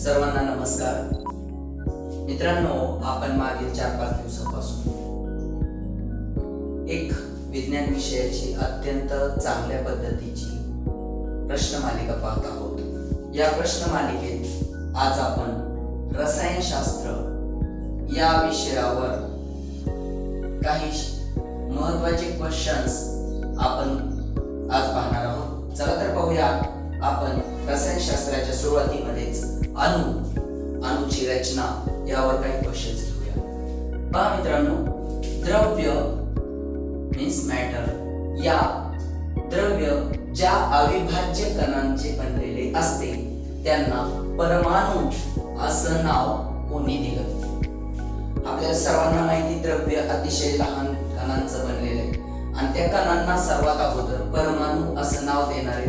सर्वांना नमस्कार. मित्रांनो, आपण मागील 4-5 दिवसांपासून एक विज्ञान विषयाची अत्यंत चांगल्या पद्धतीची प्रश्नमालिका पाहत आहोत. या प्रश्नमालिकेत आज आपण रसायनशास्त्र या विषयावर काही महत्त्वाचे क्वेश्चन्स आपण आज पाहणार आहोत. चला तर पाहूया. आपण रसायनशास्त्राच्या सुरुवातीमध्येच अणूची रचना यावर काही क्वेश्चन्स घेऊया. पहा मित्रांनो, द्रव्य मीन्स मॅटर, या द्रव्य ज्या अविभाज्य कणांचे बनलेले असते त्यांना परमाणु असं नाव कोणी दिलं? आपल्याला सर्वांना माहिती, द्रव्य अतिशय लहान कणांचं बनलेले आहे आणि त्या कणांना सर्वात अगोदर परमाणु असं नाव देणारे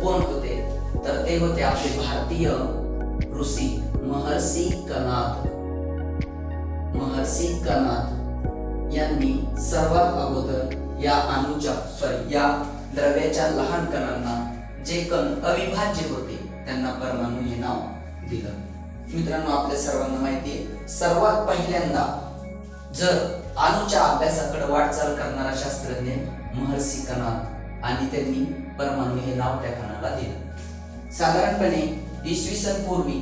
कोण होते? तर ते होते आपले भारतीय ऋषी महर्षी कणाद यांनी सर्वात अगोदर या द्रव्याच्या लहान कणांना, जे कण अविभाज्य होते त्यांना परमाणु हे नाव दिलं. मित्रांनो, आपल्या सर्वांना माहिती आहे, सर्वात पहिल्यांदा जर अणूच्या अभ्यासाकडे वाटचाल करणारा शास्त्रज्ञ महर्षी कणाद, आणि त्यांनी परमाणु हे नाव त्या कणाला दिलं. साधारणपणे इसवी सन पूर्वी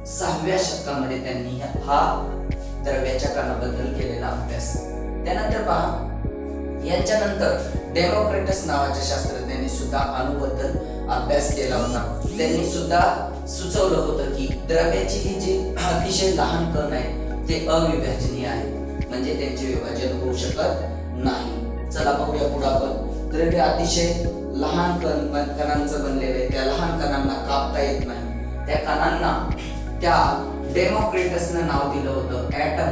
6व्या शतकामध्ये त्यांनी हा द्रव्याच्या कणाबद्दल केलेला अभ्यास. त्यानंतर पहा, यांच्यानंतर डेमोक्रिटस नावाच्या शास्त्रज्ञांनी सुद्धा अणूबद्दल अभ्यास केला होता. त्यांनी सुद्धा सुचवलं होतं की द्रव्याचे हे जे अतिशय लहान कण आहेत ते अविभाजनीय आहेत, म्हणजे त्यांचे विभाजन होऊ शकत नाही. चला पाहूया पुढे. आपण द्रव्य अतिशय लहान कणांचं बनलेलं आहे, त्या लहान कणांना कापता येत नाही. त्या कणांना त्या डेमोक्रिटसनं नाव दिलं होतं ॲटम.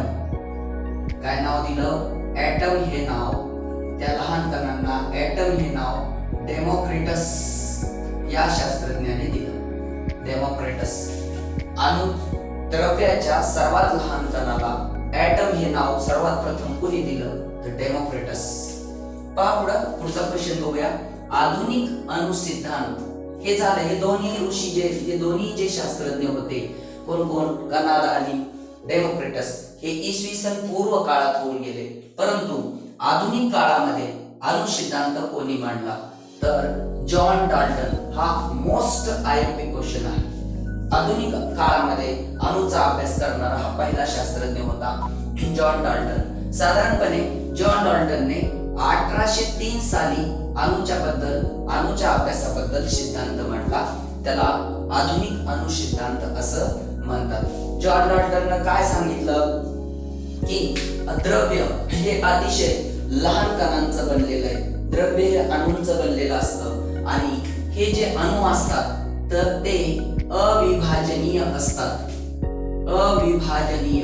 काय नाव दिलं? ॲटम हे नाव. त्या लहान कणांना ॲटम हे नाव डेमोक्रिटस या शास्त्रज्ञाने दिलं. डेमोक्रिटस. अणु द्रव्याच्या सर्वात लहान कणाला ॲटम हे नाव सर्वात प्रथम कोणी दिलं? तर डेमोक्रिटस. पहा पुढचा क्वेश्चन बघूया. आधुनिक अणु सिद्धांत हे झाले, हे दोन्ही जे शास्त्रज्ञ होते, कोण? कणाद आणि डेमोक्रिटस, हे इसवी सन पूर्व काळात होऊन गेले. परंतु आधुनिक काळामध्ये अणु सिद्धांत कोणी मांडला? तर जॉन डाल्टन. हा मोस्ट आयएमपी क्वेश्चन आहे. आधुनिक काळामध्ये अणुचा अभ्यास करणारा हा पहिला शास्त्रज्ञ होता जॉन डाल्टन. साधारणपणे जॉन डाल्टनने 1803 साली अणुच्या अभ्यासाबद्दल सिद्धांत मांडला. त्याला आधुनिक अणु सिद्धांत असं म्हणतात. जॉन डाल्टनने काय सांगितलं की द्रव्य हे अतिशय लहान कणांचं बनलेलं आहे. द्रव्य हे अणूंचं बनलेलं असतं आणि हे जे अणू असतात तर ते अविभाजनीय असतात. अविभाजनीय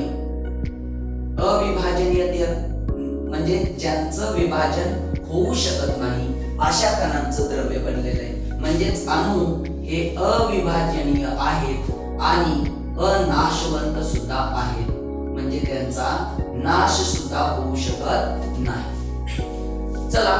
म्हणजे ज्यांचं विभाजन होऊ शकत नाही अशा कणांचं द्रव्य बनलेलं आहे. म्हणजेच अणू हे अविभाजनीय आहेत आणि अनाशवंत सुद्धा आहेत, म्हणजे त्यांचा नाश सुद्धा होऊ शकत नाही. चला,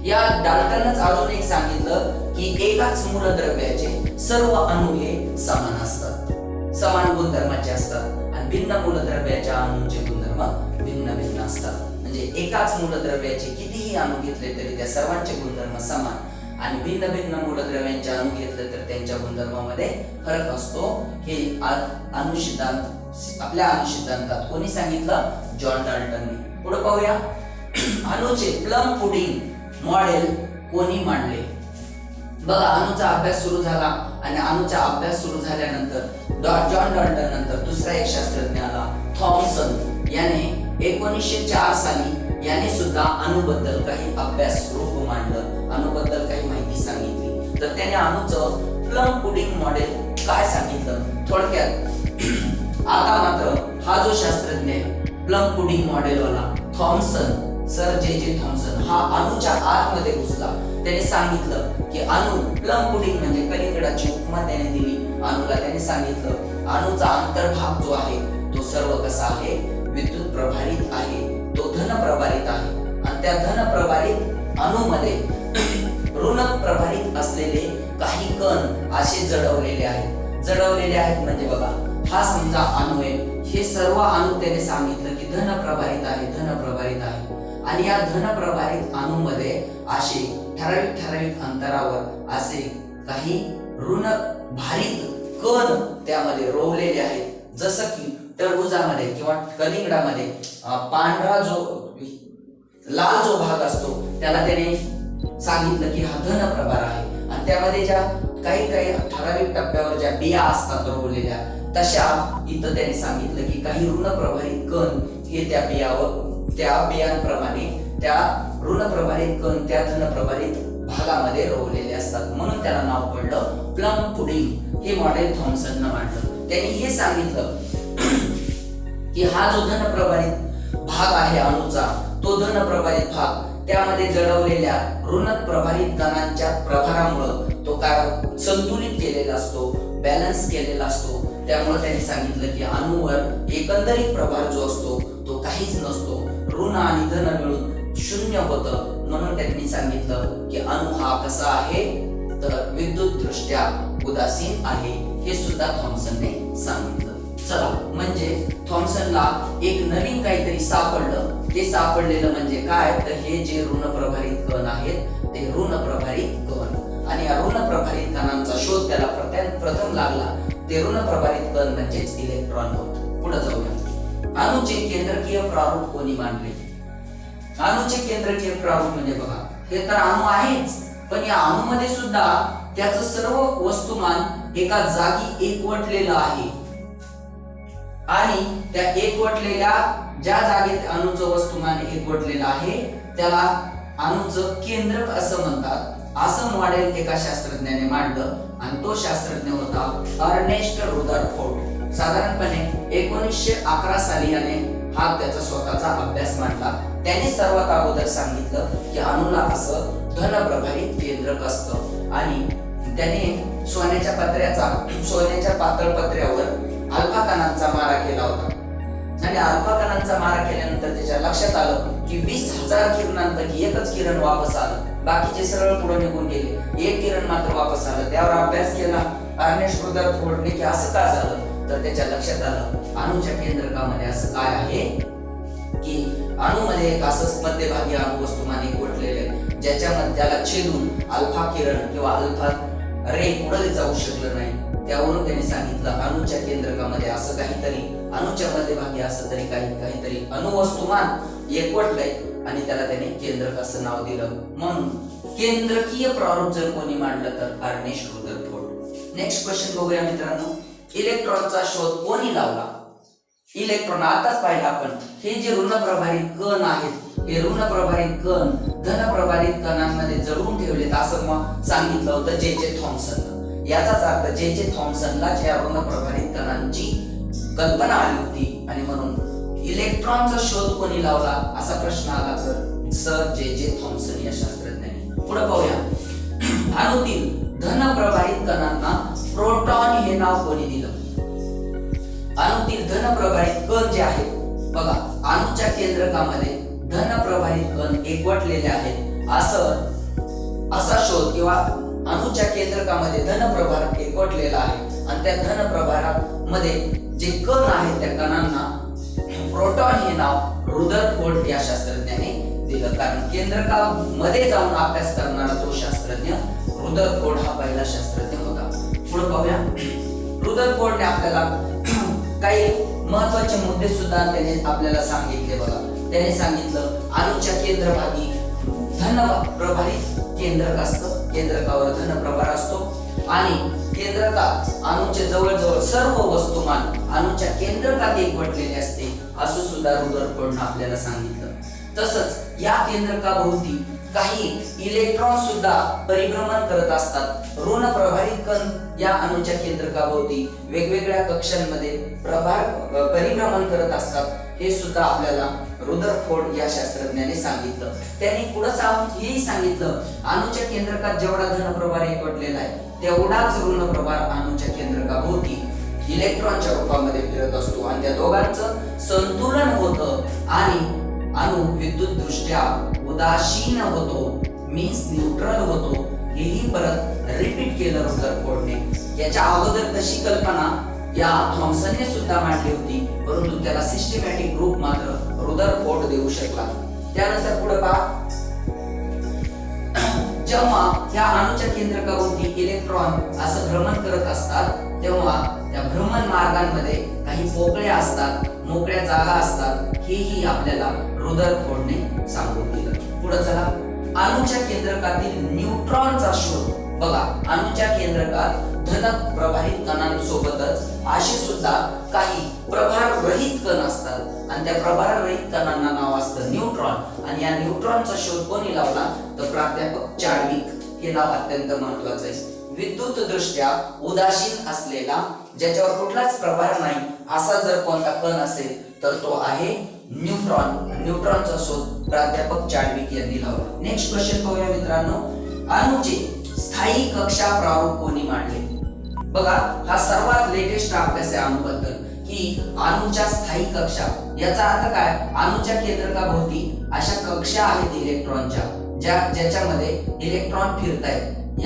या डाल्टनच अजून एक सांगितलं की एकाच मूलद्रव्याचे सर्व अणू हे समान असतात, समान गुणधर्माचे असतात, आणि भिन्न मूलद्रव्याच्या अणूंचे गुणधर्म भिन्न असतात. म्हणजे एकाच मूलद्रव्याचे कितीही अणू घेतले तरी त्या सर्वांचे गुणधर्म समान, आणि भिन्न मूलद्रव्यांचे अणू घेतले तर त्यांच्या गुणधर्मामध्ये फरक असतो. हे अणु सिद्धांत आपल्या अणु सिद्धांतात कोणी सांगितलं? जॉन डाल्टनने. पुढे पाहूया. अणूचे प्लम पुडिंग मॉडेल कोणी मांडले? बघा, अणुचा अभ्यास सुरू झाला आणि अणुचा अभ्यास सुरू झाल्यानंतर जॉन डाल्टन नंतर दुसरा एक शास्त्रज्ञ आला, थॉमसन. याने 1904 साली याने सुद्धा अणुबद्दल काही अभ्यास रूप मांडलं, अणुबद्दल काही माहिती सांगितली. तर त्याने अणुचं प्लम पुडिंग मॉडेल काय सांगितलं थोडक्यात. आता मात्र हा जो शास्त्रज्ञ प्लम पुडिंग मॉडेल वाला थॉमसन, सर जे थॉमसन, हा अणुच्या आतमध्ये घुसला. त्याने सांगितलं की अणु प्लम पुडिंग म्हणजे कलिंगडाची उपमा त्याने दिली अणुला. त्याने सांगितलं अणुचा अंतर्भाग जो आहे तो सर्व कसा आहे? विद्युत प्रभारित आहे, तो धन प्रभारित आहे. आणि त्या धन प्रभारित अणुमध्ये ऋण प्रभारित असलेले काही कण असे जडवलेले आहेत. जडवलेले आहेत म्हणजे बघा हा समजा अणु आहे, हे सर्व अणु त्याने सांगितलं की धन प्रभारित आहे, धन प्रभारित आहे. आणि या धन प्रभारित अणूमध्ये असे ठराविक अंतरावर असे काही ऋण भारित कण त्यामध्ये रोवलेले आहेत. जसं की टरबुजामध्ये किंवा कलिंगडामध्ये पांढरा जो लाल जो भाग असतो त्याला त्याने सांगितलं की हा धन प्रभार आहे. आणि त्यामध्ये ज्या काही ठराविक टप्प्यावर ज्या बिया असतात रोवलेल्या तशा इथं त्याने सांगितलं की काही ऋण प्रभारित कण हे त्या बियांप्रमाणे त्या ऋण प्रभारित कण त्या धन प्रभारित भागामध्ये रोवलेले असतात. म्हणून त्याला नाव पडलं प्लम पुडिंग. हे मॉडेल थॉमसननं मांडलं. त्यांनी हे सांगितलं की हा जो धन प्रभारित भाग आहे अणूचा, तो धन प्रभारित भाग त्यामध्ये जडवलेल्या ऋण प्रभारित कणांच्या प्रभारामुळे तो काय संतुलित केलेला असतो, बॅलन्स केलेला असतो. त्यामुळे त्यांनी सांगितलं की अणूवर एकंदरीत प्रभार जो असतो तो काहीच नसतो, ऋण आणि धन मिळून शून्य होतं. म्हणून त्यांनी सांगितलं की अणू हा कसा आहे तर विद्युत दृष्ट्या उदासीन आहे. हे सुद्धा थॉमसनने सांगितलं. चला, म्हणजे थॉमसनला एक नवीन काहीतरी सापडलं. ते सापडलेलं म्हणजे काय तर हे जे ऋण प्रभारित कण आहेत ते ऋण प्रभारित कण, आणि या ऋण प्रभारित कणांचा शोध त्याला प्रथम लागला. ते ऋण प्रभारित कण म्हणजेच इलेक्ट्रॉन होत. पुढे जाऊया. अणूचे केंद्रकीय प्रारूप कोणी मांडले? अणूचे केंद्रकीय प्रारूप म्हणजे बघा हे तर अणू आहेच, पण या अणूमध्ये सुद्धा त्याचं सर्व वस्तुमान एका जागी एकवटलेलं आहे. आणि त्या एकवटलेल्या ज्या जागेत अणूचं वस्तुमान एकवटलेलं आहे त्याला अणूचं केंद्रक असं म्हणतात. असं मॉडेल एका शास्त्रज्ञाने मांडलं आणि तो शास्त्रज्ञ होता अर्नेस्ट रुदरफोर्ड. साधारणपणे 1911 साली याने हा त्याचा स्वतःचा अभ्यास मांडला. त्याने सर्वात अगोदर सांगितलं की अणूला असं धन प्रभारित केंद्रक असतं. आणि त्याने सोन्याच्या पातळ पत्र्यावर अल्फा कणांचा मारा केला होता. आणि अल्फा कणांचा मारा केल्यानंतर त्याच्या लक्षात आलं की 20,000 किरणांपैकी एकच किरण वापस आलं, बाकीचे सरळ पुढे निघून गेले, एक किरण मात्र वापस आलं. त्यावर अभ्यास केला अर्नेस्ट रुदरफोर्डने की असं का झालं, तर त्याच्या लक्षात आलं अणूच्या केंद्रकामध्ये असं काय आहे की अणूमध्ये एक असंच मध्यभागी अणू वस्तुमान एकवटलेले ज्याच्यामध्ये त्याला छेदून अल्फा किरण किंवा अल्फा रे पुढे जाऊ शकलं नाही. त्यावरून त्यांनी सांगितलं अणूच्या केंद्रकामध्ये असं काहीतरी, अणूच्या मध्यभागी असं तरी काहीतरी अणुवस्तुमान एकवटलंय आणि त्याला त्याने केंद्रक असं नाव दिलं. म्हणून केंद्रकीय प्रारूप जर कोणी मांडलं तर अर्नेस्ट रुदरफोर्ड. नेक्स्ट क्वेश्चन बघूया मित्रांनो. इलेक्ट्रॉनचा शोध कोणी लावला? इलेक्ट्रॉन आताच पाहिलं आपण, हे जे ऋण प्रभारित कण आहेत हे ऋण प्रभारित कण धन प्रभारित कणांमध्ये जडवून ठेवलेत असं मग सांगितलं होतं जे थॉमसन. याचाच अर्थ जे थॉमसनला ज्या ऋण प्रभारित कणांची कल्पना आली होती आणि म्हणून इलेक्ट्रॉनचा शोध कोणी लावला असा प्रश्न आला तर सर जे थॉमसन या शास्त्रज्ञांनी. पुढे पाहूया. अणूतील धन प्रभारित कणांना प्रोटॉन हे नाव कोणी दिलं? अणूतील धन प्रभारित कण जे आहेत बघा अणूच्या केंद्रकामध्ये धन प्रभारित कण एकवटलेले आहेत असा शोध किंवा अणूच्या केंद्रकामध्ये धन प्रभार एकवटलेला आहे आणि त्या धन प्रभारामध्ये जे कण आहेत त्या कणांना प्रोटॉन हे नाव रुदरफोर्ड या शास्त्रज्ञाने दिलं. कारण केंद्रकामध्ये जाऊन अभ्यास करणारा तो शास्त्रज्ञ रुदरफोर्ड हा पहिला शास्त्रज्ञ होता. पुढे पाहूया. रुदरफोर्डने आपल्याला काही महत्त्वाचे मुद्दे सुद्धा त्याने आपल्याला सांगितले बघा. त्याने सांगितलं अणूच्या केंद्रभागी धन प्रभारित केंद्रक असतं, केंद्रकावर धन प्रभार असतो आणि केंद्रकात अणूचे जवळजवळ सर्व वस्तुमान अणूच्या केंद्रकात एकवटलेले असते असं सुद्धा रुदरफोर्डने आपल्याला सांगितलं. तसंच या केंद्रकाभोवती काही इलेक्ट्रॉन सुद्धा परिभ्रमण करत असतात. ऋण प्रभारित कण या अणूच्या केंद्रकाभोवती वेगवेगळ्या कक्षांमध्ये परिभ्रमण करत असतात. हे सुद्धा आपल्याला रुदरफोर्ड या शास्त्रज्ञाने सांगितलं. त्यांनी पुढे हेही सांगितलं अणूच्या केंद्रकात जेवढा धन प्रभार एकवटलेला आहे तेवढाच ऋण प्रभार अणूच्या केंद्रकाभोवती इलेक्ट्रॉनच्या रूपामध्ये फिरत असतो आणि त्या दोघांचं संतुलन होतं आणि अणू विद्युत दृष्ट्या उदासीन होतो, मीन्स न्यूट्रल होतो. हेही परत रिपीट केलं रुदरफोर्डने। याच्या अगोदर तशी कल्पना या थॉमसनने सुद्धा मांडली होती, परंतु त्याला सिस्टमॅटिक रूप मात्र रुदरफोर्ड देऊ शकला। त्यानंतर पुढे पहा, जेव्हा या अणूच्या केंद्रकाभोवती इलेक्ट्रॉन असं भ्रमण करत असतात तेव्हा त्या भ्रमण मार्गांमध्ये काही पोकळ्या असतात, मोकळ्या जागा असतात, हेही आपल्याला रुदरफोर्डने सांगून दिलं। पुढे चला, अणूच्या केंद्रकातील न्यूट्रॉनचा शोध। बघा, अणूच्या केंद्रकात धनक प्रभारित कणांसोबतच असे सुद्धा काही प्रभार रहित कण असतात आणि त्या प्रभार रहित कणांना नाव असतं न्यूट्रॉन। आणि या न्यूट्रॉनचा शोध कोणी लावला तर प्राध्यापक चार्विक। हे नाव अत्यंत महत्त्वाचं आहे। विद्युत दृष्ट्या उदासीन असलेला, ज्याच्यावर कुठलाच प्रभार नाही असा जर कोणता कण असेल तर तो आहे न्यूट्रॉन। न्यूट्रॉनचा शोध प्राध्यापक चार्विक यांनी लावला। नेक्स्ट क्वेश्चन पाहूया मित्रांनो, अणूचे स्थायी कक्षा प्रारूप कोणी मांडले? बघा, हा सर्वात लेटेस्ट अभ्यास आहे अणूबद्दल की अणूच्या स्थायी कक्षा। याचा अर्थ काय, अणूच्या केंद्रकाभोवती अशा कक्षा आहेत इलेक्ट्रॉनच्या, ज्याच्यामध्ये इलेक्ट्रॉन फिरतायत।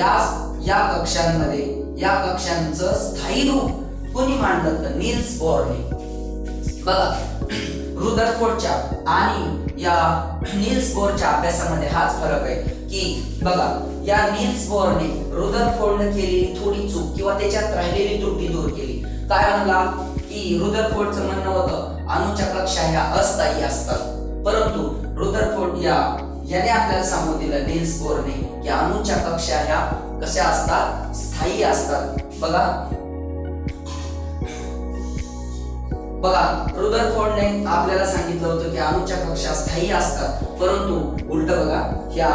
या कक्षांमध्ये या कक्षांचं स्थायी रूप कोणी मांडलं तर नील्स बोरने। बघा, रुदरफोर्डच्या आणि या नील्स बोरच्या अभ्यासामध्ये हाच फरक आहे की बघा, या नील्स बोरने रुदरफोर्डने केलेली थोडी चूक किंवा त्याच्यात राहिलेली त्रुटी दूर केली। काय म्हणला की रुदरफोर्डचं म्हणणं होतं अणूच्या कक्षा ह्या अस्थायी असतात, परंतु रुदरफोर्ड याने आपल्याला सांगून दिलं नील्स बोरने की अणूच्या कक्षा ह्या कशा असतात, स्थायी असतात। बघा, रुदरफोर्डने आपल्याला सांगितलं होतं की अणूच्या कक्षा स्थायी असतात, परंतु उलट बघा, ह्या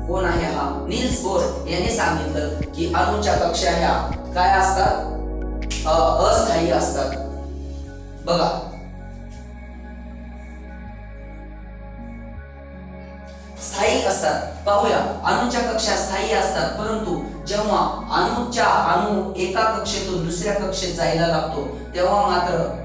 कोण आहे, हा नील्स बोर याने सांगितलं की अणूच्या कक्षा ह्या काय असतात, अस्थायी असतात। बघा, स्थायी असतात। पाहूया, अणूच्या कक्षा स्थायी असतात, परंतु जेव्हा अणू एका कक्षेतून दुसऱ्या कक्षेत जायला लागतो तेव्हा मात्र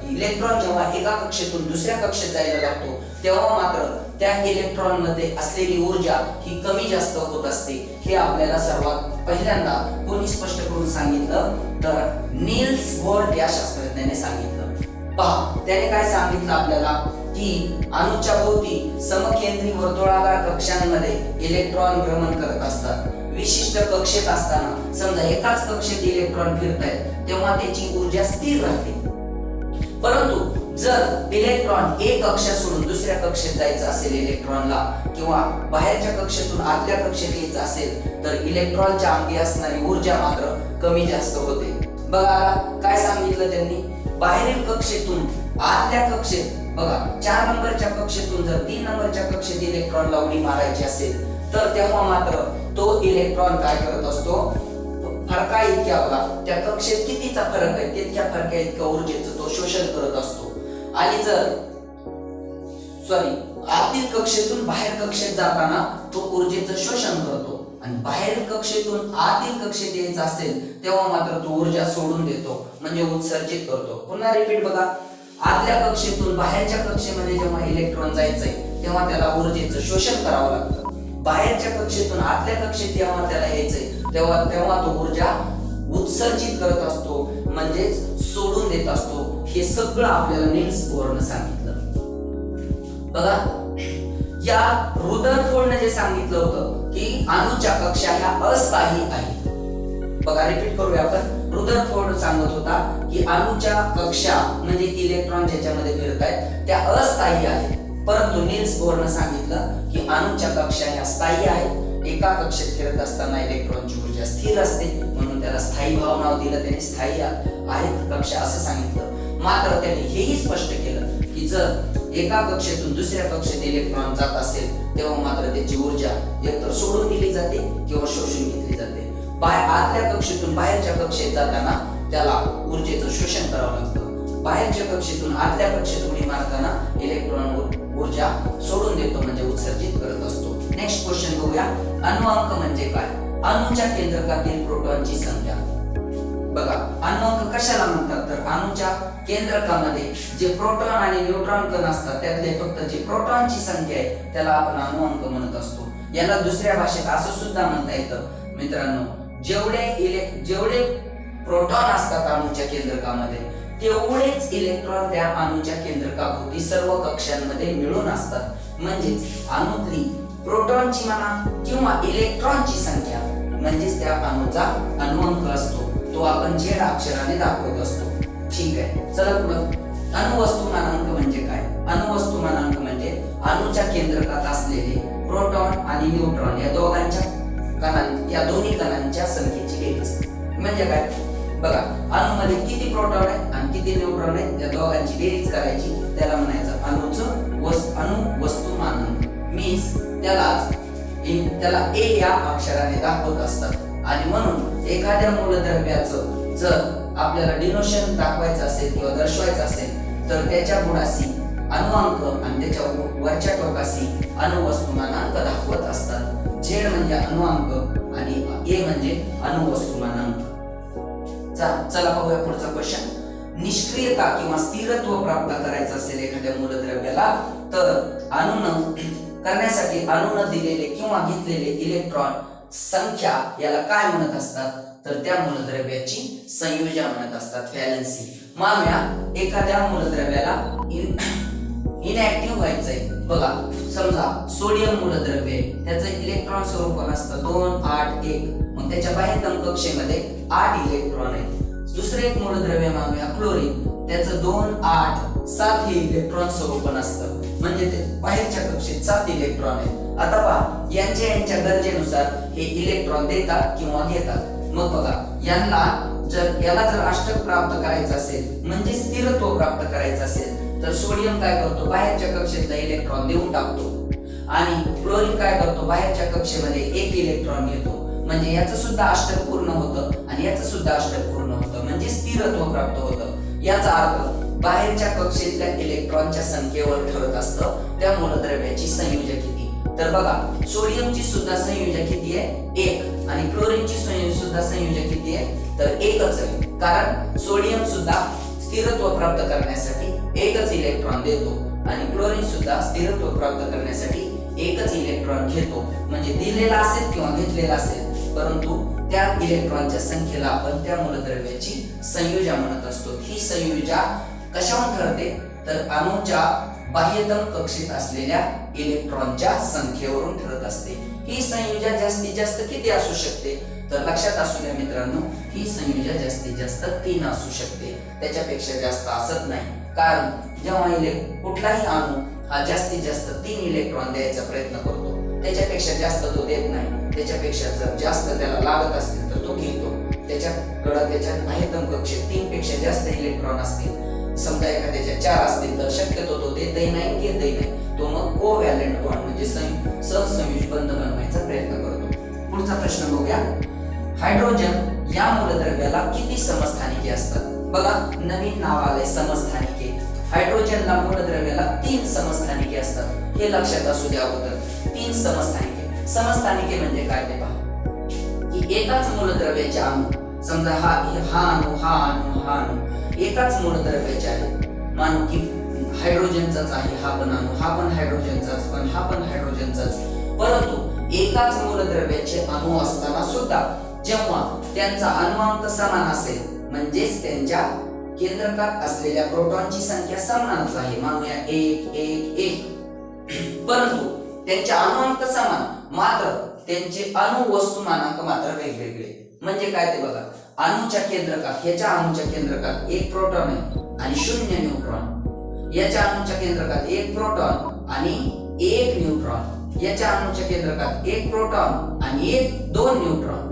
इलेक्ट्रॉन जेव्हा एका कक्षेतून दुसऱ्या कक्षेत जायला लागतो तेव्हा मात्र त्या इलेक्ट्रॉन मध्ये असलेली ऊर्जा ही कमी जास्त होत असते। हे आपल्याला सर्वात पहिल्यांदा कोणी स्पष्ट करून सांगितलं तर नील्स बोर या शास्त्रज्ञाने सांगितलं। पहा, त्याने काय सांगितलं आपल्याला की अणूच्या भोवती समकेंद्री वर्तुळाकार कक्षांमध्ये इलेक्ट्रॉन भ्रमण करत असतात। विशिष्ट कक्षेत असताना समजा एकाच कक्षेत इलेक्ट्रॉन फिरतायत तेव्हा त्याची ऊर्जा स्थिर राहते, परंतु जर इलेक्ट्रॉन एक कक्षा सोडून दुसऱ्या कक्षेत जायचं असेल इलेक्ट्रॉनला किंवा बाहेरच्या कक्षेतून आतल्या कक्षेत यायचं असेल तर इलेक्ट्रॉनच्या अंगी असणारी ऊर्जा मात्र कमी जास्त होते। बघा, काय सांगितलं त्यांनी, बाहेरील कक्षेतून आतल्या कक्षेत, बघा 4 नंबरच्या कक्षेतून जर 3 नंबरच्या कक्षेत इलेक्ट्रॉनला उडी मारायची असेल तर तेव्हा मात्र तो इलेक्ट्रॉन काय करत असतो, फरका इतक्या, बघा त्या कक्षेत कितीचा फरक आहे तितक्या फरका इतक्या ऊर्जेचं तो शोषण करत असतो। आणि जर आतील कक्षेतून बाहेर कक्षेत जाताना तो ऊर्जेचं शोषण करतो आणि बाहेर कक्षेतून आतील कक्षेत यायचं असेल तेव्हा मात्र तो ऊर्जा सोडून देतो, म्हणजे उत्सर्जित करतो। पुन्हा रिपीट बघा, आतल्या कक्षेतून बाहेरच्या कक्षेमध्ये जेव्हा इलेक्ट्रॉन जायचंय तेव्हा त्याला ऊर्जेचं शोषण करावं लागतं। बाहेरच्या कक्षेतून आतल्या कक्षेत जेव्हा त्याला यायचंय तेव्हा तो ऊर्जा उत्सर्जित करत असतो, म्हणजेच सोडून देत असतो। हे सगळं आपल्याला नील्स बोरने सांगितलं। बघा, या रुदरफोर्डने जे सांगितलं होतं की अणूच्या कक्षा ह्या अस्थायी आहेत। बघा, रिपीट करूया आपण, रुदरफोर्ड सांगत होता की अणूच्या कक्षा म्हणजे इलेक्ट्रॉन ज्याच्यामध्ये फिरतायत त्या अस्थायी आहेत, परंतु नील्स बोरने सांगितलं की अणूच्या कक्षा ह्या स्थायी आहेत। एका कक्षेत फिरत असताना इलेक्ट्रॉनची ऊर्जा स्थिर असते, म्हणून त्याला स्थायी भाव नाव दिलं, त्याने स्थायी आहेत कक्षा असं सांगितलं। मात्र त्याने हेही स्पष्ट केलं की जर एका कक्षेतून दुसऱ्या कक्षेत इलेक्ट्रॉन जात असेल तेव्हा मात्र त्याची ऊर्जा एकतर सोडून दिली जाते किंवा शोषून घेतली जाते। आतल्या कक्षेतून बाहेरच्या कक्षेत जाताना त्याला ऊर्जेचं शोषण करावं लागतं, बाहेरच्या कक्षेतून आतल्या कक्षेत उडी मारताना इलेक्ट्रॉन ऊर्जा सोडून देतो, म्हणजे उत्सर्जित करत असतो। नेक्स्ट क्वेश्चन बघूया, अणुअंक म्हणजे काय? अणूच्या केंद्रकातील प्रोटॉनची संख्या। बघा, अणुअंक कशाला म्हणतात तर अणूच्या केंद्रकामध्ये जे प्रोटॉन आणि न्यूट्रॉन कण असतात त्यातले फक्त जे प्रोटॉनची संख्या आहे त्याला आपण अणुअंक म्हणत असतो। याला दुसऱ्या भाषेत असं सुद्धा म्हणता येतं मित्रांनो, जेवढे प्रोटॉन असतात अणूच्या केंद्रकामध्ये तेवढेच इलेक्ट्रॉन त्या अणूच्या केंद्रकाभोवती सर्व कक्षांमध्ये मिळून असतात. म्हणजेच अणूतली प्रोटॉनची म्हणा किंवा इलेक्ट्रॉनची संख्या म्हणजेच त्या अणूचा अणुअंक असतो, तो आपण झेड अक्षराने दाखवत असतो. ठीक आहे, चला पुढे. अणुवस्तुमानांक म्हणजे काय? अणुवस्तुमानांक म्हणजे अणूच्या केंद्रकात असलेले प्रोटॉन आणि न्यूट्रॉन या दोन्ही कणांच्या संख्येची बेरीज. म्हणजे काय बघा, अणूमध्ये किती प्रोटॉन आहे आणि किती न्यूट्रॉन आहे त्या दोघांची बेरीज करायची, त्याला म्हणायचं अणु वस्तुमानांक. मीन्स त्याला ए या अक्षराने दाखवत असतात. आणि म्हणून एखाद्या मूलद्रव्याचं जर आपल्याला डिनोशन दाखवायचं असेल किंवा दर्शवायचं असेल तर त्याच्या बुडाशी अणुअंक आणि त्याच्या वरच्या टोकाशी अणुवस्तुमानांक दाखवत असतात. झेड म्हणजे अणुअंक आणि ए म्हणजे अणुवस्तुमानांक. चला पाहूया पुढचा क्वेश्चन. निष्क्रियता किंवा स्थिरत्व प्राप्त करायचं असेल एखाद्या मूलद्रव्याला तर करण्यासाठी अणून दिलेले किंवा घेतलेले इलेक्ट्रॉन संख्या याला काय म्हणत असतात, तर त्या मूलद्रव्याची संयोजन म्हणत असतात, व्हॅलेन्सी. मानूया एखाद्या मूलद्रव्याला इनॅक्टिव्ह व्हायचंय. बघा, समजा सोडियम मूलद्रव्य, त्याचं इलेक्ट्रॉन स्वरूप असतं 2 8 1. मग त्याच्या बाह्यतम कक्षेमध्ये 8 इलेक्ट्रॉन आहेत. दुसरे एक मूलद्रव्य मानूया क्लोरीन, त्याचं 2 8 7 हे इलेक्ट्रॉन स्वरूप असतं. म्हणजे ते बाहेरच्या कक्षेत 7 इलेक्ट्रॉन आहेत. आता पहा, यांच्या गरजेनुसार हे इलेक्ट्रॉन देतात किंवा घेतात. मग बघा, याला जर अष्टक प्राप्त करायचं असेल म्हणजे स्थिरत्व प्राप्त करायचं असेल तर सोडियम काय करतो, बाहेरच्या कक्षेतला इलेक्ट्रॉन देऊन टाकतो. आणि क्लोरीन काय करतो, बाहेरच्या कक्षेमध्ये 1 इलेक्ट्रॉन घेतो. म्हणजे याचं सुद्धा अष्टक पूर्ण होतं आणि याचं सुद्धा अष्टक पूर्ण होतं, म्हणजे स्थिरत्व प्राप्त होतं. याचा अर्थ बाहेरच्या कक्षेतल्या इलेक्ट्रॉनच्या संख्येवर ठरत असतं त्या मूलद्रव्याची संयोजक किती. तर बघा, सोडियमची सुद्धा संयोजक किती आहे, 1. आणि क्लोरीनची सुद्धा संयोजक किती आहे, तर 1च आहे. कारण सोडियम सुद्धा स्थिरत्व प्राप्त करण्यासाठी 1च इलेक्ट्रॉन देतो आणि क्लोरीन सुद्धा स्थिरत्व प्राप्त करण्यासाठी 1च इलेक्ट्रॉन घेतो. म्हणजे दिलेला असेल किंवा घेतलेला असेल, परंतु त्या इलेक्ट्रॉनच्या संख्येला आपण त्या मूलद्रव्याची संयोजा म्हणत असतो. ही संयोजा कशावरून ठरते, तर अणूच्या बाह्यतम कक्षेत असलेल्या इलेक्ट्रॉनच्या संख्येवरून ठरत असते. ही संयोजा जास्तीत जास्त किती असू शकते, तर लक्षात असू द्या मित्रांनो, ही संयोजा जास्तीत जास्त 3 असू शकते, त्याच्यापेक्षा जास्त असत नाही. कारण जेव्हा कुठलाही अणू हा जास्तीत जास्त 3 इलेक्ट्रॉन द्यायचा प्रयत्न करतो, त्याच्यापेक्षा जास्त तो देत नाही. त्याच्यापेक्षा जर जास्त त्याला लागत असतील तर तो घेतो. त्याच्या बाह्यतम कक्षेत 3 पेक्षा जास्त इलेक्ट्रॉन असतील, समजा एखाद्याच्या 4 असतील तर शक्यतो तो देतही नाही घेतही नाही. तो मग कोव्हॅलेंट बॉन्ड म्हणजे सहसंयोजी बंध बनवायचा प्रयत्न करतो. पुढचा प्रश्न बघूया. हायड्रोजन या मूलद्रव्याला किती समस्थानिके असतात? बघा, नवीन नाव आलंय समस्थानिके. हायड्रोजनला मूलद्रव्याला 3 समस्थानिके असतात, हे लक्षात असू द्या अगोदर. 3 समस्थानिके. समस्थानिके म्हणजे काय ते पहा, की एकाच मूलद्रव्याचे अणू, समजा हा अणू एकाच मूलद्रव्याचे आहे. मानू की हायड्रोजनचाच आहे हा पण अणू, हा पण हायड्रोजनचाच, पण हा पण हायड्रोजनचाच. परंतु एकाच मूलद्रव्याचे अणू असताना सुद्धा जेव्हा त्यांचा अणुअंक समान असेल, म्हणजेच त्यांच्या केंद्रकात असलेल्या प्रोटॉनची संख्या समानच आहे, मानूया 1 1 1, परंतु त्यांचे अणुअंक समान, मात्र त्यांचे अणुवस्तुमानांक मात्र वेगवेगळे. म्हणजे काय ते बघा, अणूच्या केंद्रकात, ह्याच्या अणूच्या केंद्रकात 1 प्रोटॉन आहे आणि 0 न्यूट्रॉन. याच्या अणूच्या केंद्रकात 1 प्रोटॉन आणि 1 न्यूट्रॉन. याच्या अणूच्या केंद्रकात 1 प्रोटॉन आणि 2 न्यूट्रॉन.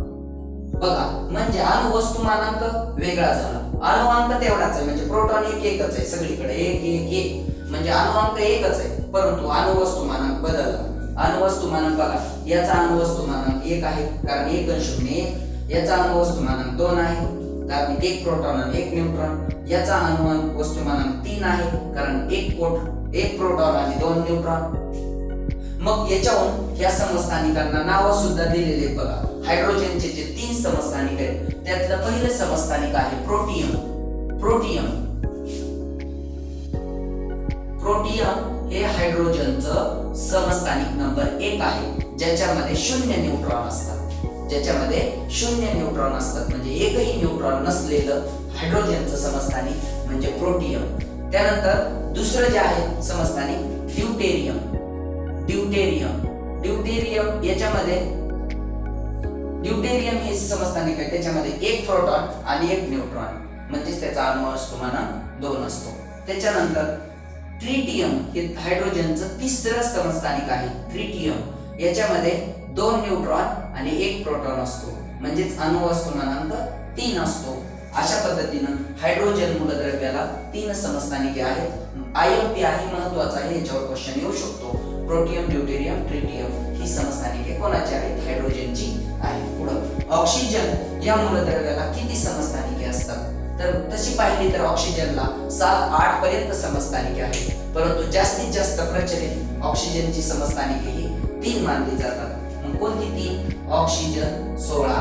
बघा, म्हणजे अणुवस्तुमानांक वेगळा झाला, अणुअंक तेवढाच आहे. म्हणजे प्रोटॉन एकच आहे सगळीकडे, 1 1 1, म्हणजे अणुअंक एकच आहे, परंतु अणुवस्तुमानांक बदलला. अणुवस्तुमानांक बघा, याचा अणुवस्तुमानांक 1 आहे कारण 1 आणि 0 1. याचा अणुवस्तुमानांक 2 आहे कारण 1 प्रोटॉन आणि 1 न्यूट्रॉन. याचा अणुवस्तुमानांक 3 आहे कारण 1 प्रोटॉन आणि 2 न्यूट्रॉन. मग याच्यावरून ह्या समस्थानिकांना नाव सुद्धा दिलेले आहेत. बघा, हायड्रोजनचे जे 3 समस्थानिक आहेत त्यातलं पहिलं समस्थानिक आहे प्रोटियम. प्रोटियम हे हायड्रोजनचं समस्थानिक नंबर 1 आहे, ज्याच्यामध्ये 0 न्यूट्रॉन असतात, ज्याच्यामध्ये 0 न्यूट्रॉन असतात, म्हणजे एकही न्यूट्रॉन नसलेलं हायड्रोजनचं समस्थानिक म्हणजे प्रोटियम. त्यानंतर दुसरं जे आहे समस्थानिक ड्यूटेरियम. ड्यूटेरियम ड्यूटेरियम याच्यामध्ये ड्यूटेरियम हे समस्थानिक आहे, त्याच्यामध्ये एक प्रोटॉन आणि एक न्यूट्रॉन, म्हणजे त्याचा अणु वस्तुमानांक 2 असतो. त्याच्यानंतर ट्रिटियम हे हायड्रोजनचं तिसरं समस्थानिक आहे. ट्रिटियम याच्यामध्ये 2 न्यूट्रॉन आणि 1 प्रोटॉन असतो, म्हणजेच अणु वस्तुमानांक 3 असतो. अशा पद्धतीनं हायड्रोजन मूलद्रव्याला 3 समस्थानिके आहेत. IMP आहे महत्वाचा आहे, याच्यावर क्वेश्चन येऊ शकतो. प्रोटियम, ड्यूटेरियम, ट्रिटियम ही समस्थानिके कोणाची आहेत? हायड्रोजनची आहे. पुढे ऑक्सिजन या मूलद्रव्याला किती समस्थानिके असतात? तर तशी पाहिली तर ऑक्सिजनला 7-8 पर्यंत समस्थानिके आहेत, परंतु जास्तीत जास्त प्रचलित ऑक्सिजनची समस्थानिके ही 3 मानली जातात. मग कोणती 3? ऑक्सिजन 16,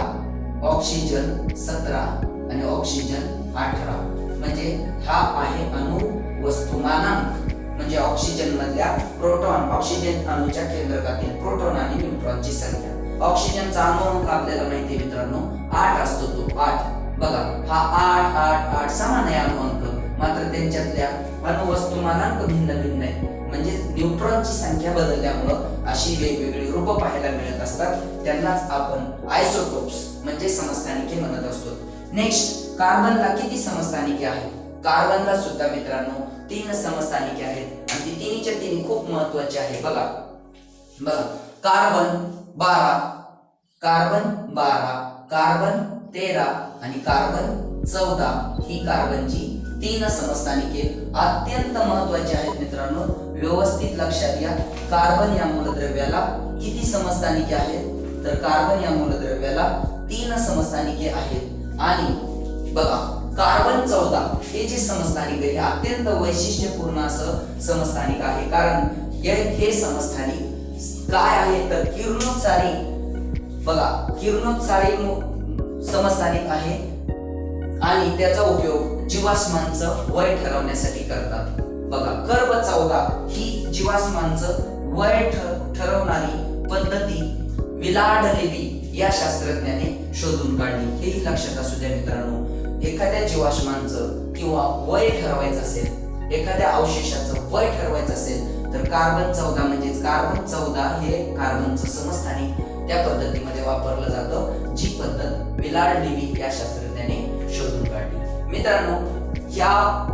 ऑक्सिजन 17 आणि ऑक्सिजन 18. म्हणजे हा आहे अणु वस्तुमानांक, म्हणजे ऑक्सिजन मधल्या प्रोटॉन, ऑक्सिजन अणूच्या केंद्रकातील प्रोटॉन आणि न्यूट्रॉनची संख्या. ऑक्सिजनचा अणुअंक आपल्याला माहिती आहे मित्रांनो 8 असतो, तो 8. बघा हा 8 8 8 समान आहे अणुअंक, मात्र त्यांच्यातल्या अणुवस्तुमानांक भिन्न भिन्न आहेत, म्हणजे न्यूट्रॉनची संख्या बदलल्यामुळे अशी वेगवेगळी रूप पाहायला मिळत असतात. त्यांनाच आपण आयसोटोप्स म्हणजे समस्थानिके म्हणत असतो. नेक्स्ट कार्बनला किती समस्थानिके आहेत? कार्बनला सुद्धा मित्रांनो 3 समस्थानिके आहेत आणि ती तिन्हीच्या तिन्ही खूप महत्त्वाची आहे. बघा कार्बन 12, कार्बन 12, कार्बन 13 आणि कार्बन 14 ही कार्बनची 3 समस्थानिके अत्यंत महत्त्वाची आहेत मित्रांनो. व्यवस्थित लक्षात घ्या, कार्बन या मूलद्रव्याला किती समस्थानिके आहेत? तर कार्बन या मूलद्रव्याला 3 समस्थानिके आहेत. आणि बघा कार्बन 14 हे जे समस्थानिक आहे अत्यंत वैशिष्ट्यपूर्ण असं समस्थानिक आहे, कारण हे समस्थानिक काय आहे तर किरणोत्सारी, बघा किरणोत्सारी समस्थानिक आहे आणि त्याचा उपयोग जीवाश्मांचं वय ठरवण्यासाठी करतात. बघा कर्ब 14 ही जीवाश्मांचं वय ठरवणारी पद्धती विलार्ड लेवी या शास्त्रज्ञाने शोधून काढली. हेही लक्षात असू द्या मित्रांनो, एखाद्या जीवाश्मांचं किंवा वय ठरवायचं असेल, एखाद्या अवशेषाचं वय ठरवायचं असेल तर कार्बन 14 म्हणजेच कार्बन 14 हे कार्बनचं समस्थानिक त्या पद्धतीमध्ये वापरलं जातं, जी पद्धत विलार्ड लेवी या शास्त्रज्ञाने शोधून काढली. मित्रांनो या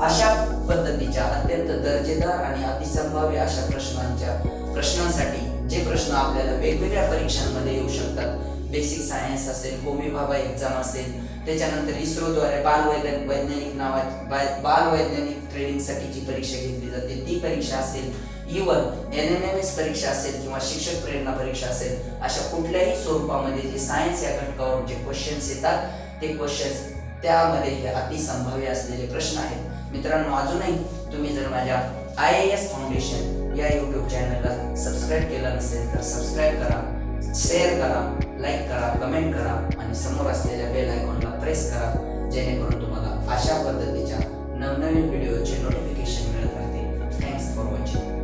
अशा पद्धतीच्या अत्यंत दर्जेदार आणि अतिसंभाव्य अशा प्रश्नांसाठी जे प्रश्न आपल्याला वेगवेगळ्या परीक्षांमध्ये येऊ शकतात, बेसिक सायन्स असेल, होमी भाभा एक्झाम असेल, त्याच्यानंतर इस्रोद्वारे बालवैज्ञानिक ट्रेनिंग साठीची परीक्षा घेतली जाते ती परीक्षा असेल, इवन NMMS परीक्षा असेल किंवा शिक्षक प्रेरणा परीक्षा असेल, अशा कुठल्याही स्वरूपामध्ये जे सायन्स या घटकावर जे क्वेश्चन्स येतात ते क्वेश्चन्स त्यामध्ये हे अतिसंभाव्य असलेले प्रश्न आहेत. मित्रांनो अजूनही तुम्ही जर माझ्या IAS फाउंडेशन या YouTube चॅनलला सबस्क्राईब केलं नसेल तर सबस्क्राईब करा, शेअर करा, लाईक करा, कमेंट करा आणि समोर असलेल्या बेल आयकॉनला प्रेस करा, जेणेकरून तुम्हाला अशा पद्धतीच्या नवनवीन व्हिडिओचे नोटिफिकेशन मिळत राहतील. Thanks for watching.